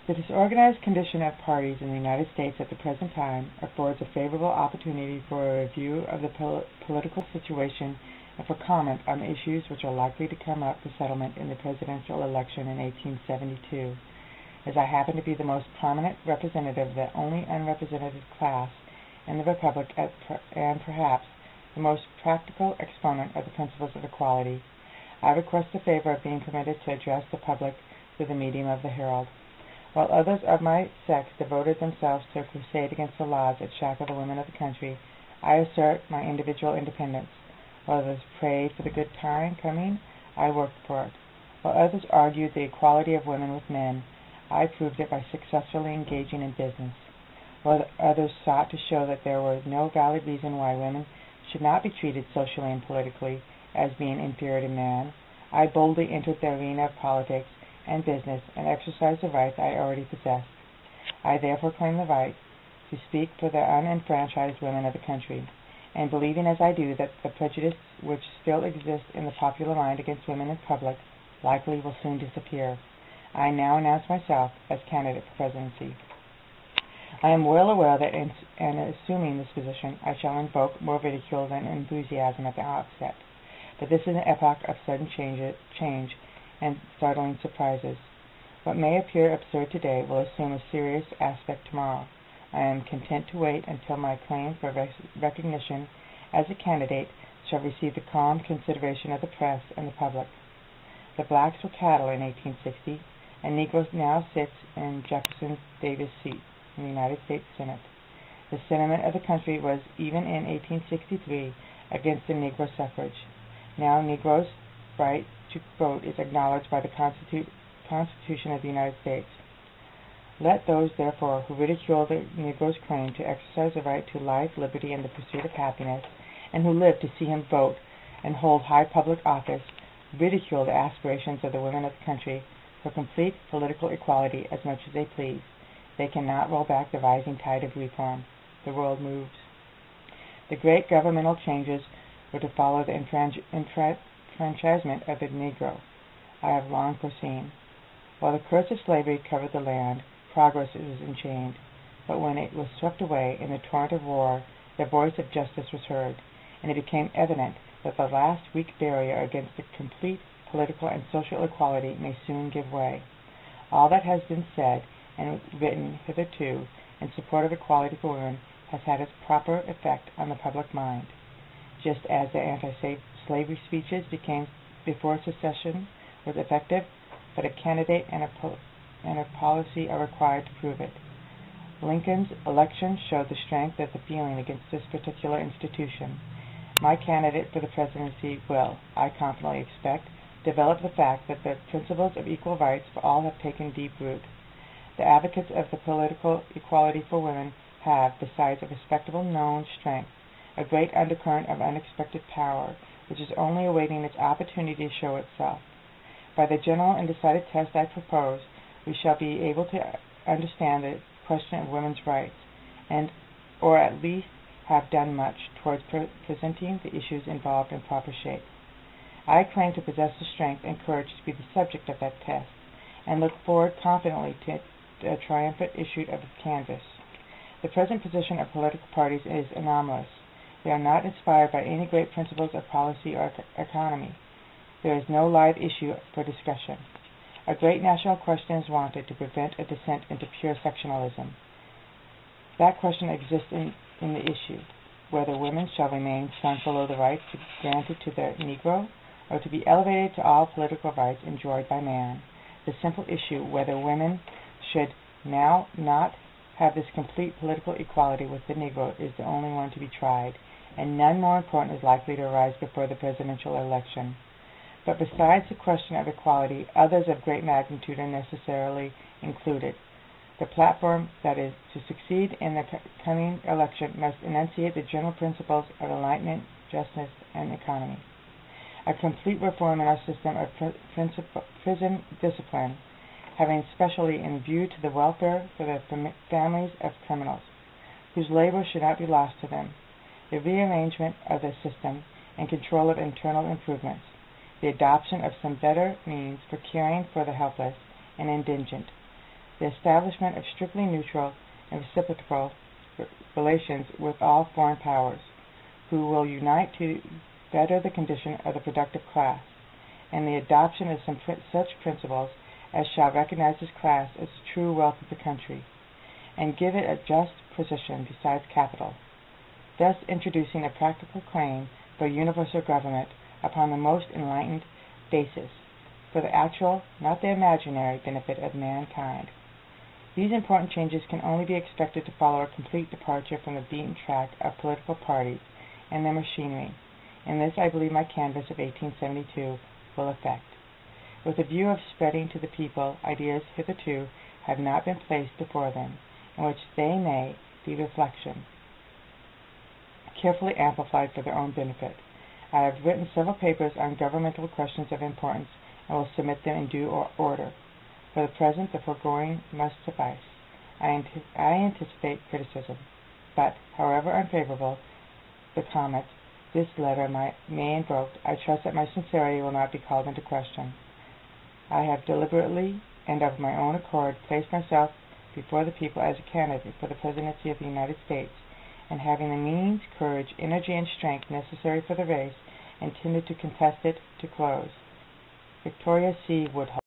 The disorganized condition of parties in the United States at the present time affords a favorable opportunity for a review of the political situation and for comment on the issues which are likely to come up for settlement in the presidential election in 1872. As I happen to be the most prominent representative of the only unrepresented class in the Republic and perhaps the most practical exponent of the principles of equality, I request the favor of being permitted to address the public through the medium of the Herald. While others of my sex devoted themselves to a crusade against the laws that shackle the women of the country, I assert my individual independence. While others prayed for the good time coming, I worked for it. While others argued the equality of women with men, I proved it by successfully engaging in business. While others sought to show that there was no valid reason why women should not be treated socially and politically as being inferior to man, I boldly entered the arena of politics and business and exercised the rights I already possessed. I therefore claim the right to speak for the unenfranchised women of the country, and believing as I do that the prejudice which still exists in the popular mind against women in public likely will soon disappear, I now announce myself as candidate for presidency. I am well aware that in assuming this position I shall invoke more ridicule than enthusiasm at the outset, but this is an epoch of sudden change and startling surprises. What may appear absurd today will assume a serious aspect tomorrow. I am content to wait until my claim for recognition as a candidate shall receive the calm consideration of the press and the public. The blacks were cattle in 1860, and Negroes now sits in Jefferson Davis' seat in the United States Senate. The sentiment of the country was, even in 1863, against the Negro suffrage. Now Negroes' right to vote is acknowledged by the Constitution of the United States. Let those, therefore, who ridicule the Negro's claim to exercise the right to life, liberty, and the pursuit of happiness, and who live to see him vote and hold high public office, ridicule the aspirations of the women of the country for complete political equality as much as they please. They cannot roll back the rising tide of reform. The world moves. The great governmental changes were to follow the enfranchisement of the Negro. I have long foreseen. While the curse of slavery covered the land, progress was enchained. But when it was swept away in the torrent of war, the voice of justice was heard, and it became evident that the last weak barrier against the complete political and social equality may soon give way. All that has been said and written hitherto in support of equality for women has had its proper effect on the public mind. Just as the anti-slavery speeches became before secession was effective, but a candidate and a policy are required to prove it. Lincoln's election showed the strength of the feeling against this particular institution. My candidate for the presidency will, I confidently expect, develop the fact that the principles of equal rights for all have taken deep root. The advocates of the political equality for women have, besides a respectable known strength, a great undercurrent of unexpected power, which is only awaiting its opportunity to show itself. By the general and decided test I propose, we shall be able to understand the question of women's rights, or at least have done much towards presenting the issues involved in proper shape. I claim to possess the strength and courage to be the subject of that test, and look forward confidently to a triumphant issue of its canvass. The present position of political parties is anomalous. They are not inspired by any great principles of policy or economy. There is no live issue for discussion. A great national question is wanted to prevent a descent into pure sectionalism. That question exists in the issue, whether women shall remain sunk below the rights granted to the Negro, or to be elevated to all political rights enjoyed by man. The simple issue whether women should now not have this complete political equality with the Negro is the only one to be tried, and none more important is likely to arise before the presidential election. But besides the question of equality, others of great magnitude are necessarily included. The platform that is to succeed in the coming election must enunciate the general principles of enlightenment, justice, and economy. A complete reform in our system of prison discipline, having specially in view to the welfare for the families of criminals, whose labor should not be lost to them. The rearrangement of the system and control of internal improvements. The adoption of some better means for caring for the helpless and indigent. the establishment of strictly neutral and reciprocal relations with all foreign powers, who will unite to better the condition of the productive class, and the adoption of some such principles as shall recognize this class as the true wealth of the country, and give it a just position besides capital, thus introducing a practical claim for universal government upon the most enlightened basis, for the actual, not the imaginary, benefit of mankind. These important changes can only be expected to follow a complete departure from the beaten track of political parties and their machinery, and this I believe my canvass of 1872 will effect, with a view of spreading to the people ideas hitherto have not been placed before them, in which they may be reflection, carefully amplified for their own benefit. I have written several papers on governmental questions of importance, and will submit them in due order. For the present, the foregoing must suffice. I anticipate criticism, but, however unfavorable the comment this letter may invoke, I trust that my sincerity will not be called into question. I have deliberately and of my own accord placed myself before the people as a candidate for the presidency of the United States, and having the means, courage, energy, and strength necessary for the race, intended to contest it to close. Victoria C. Woodhull.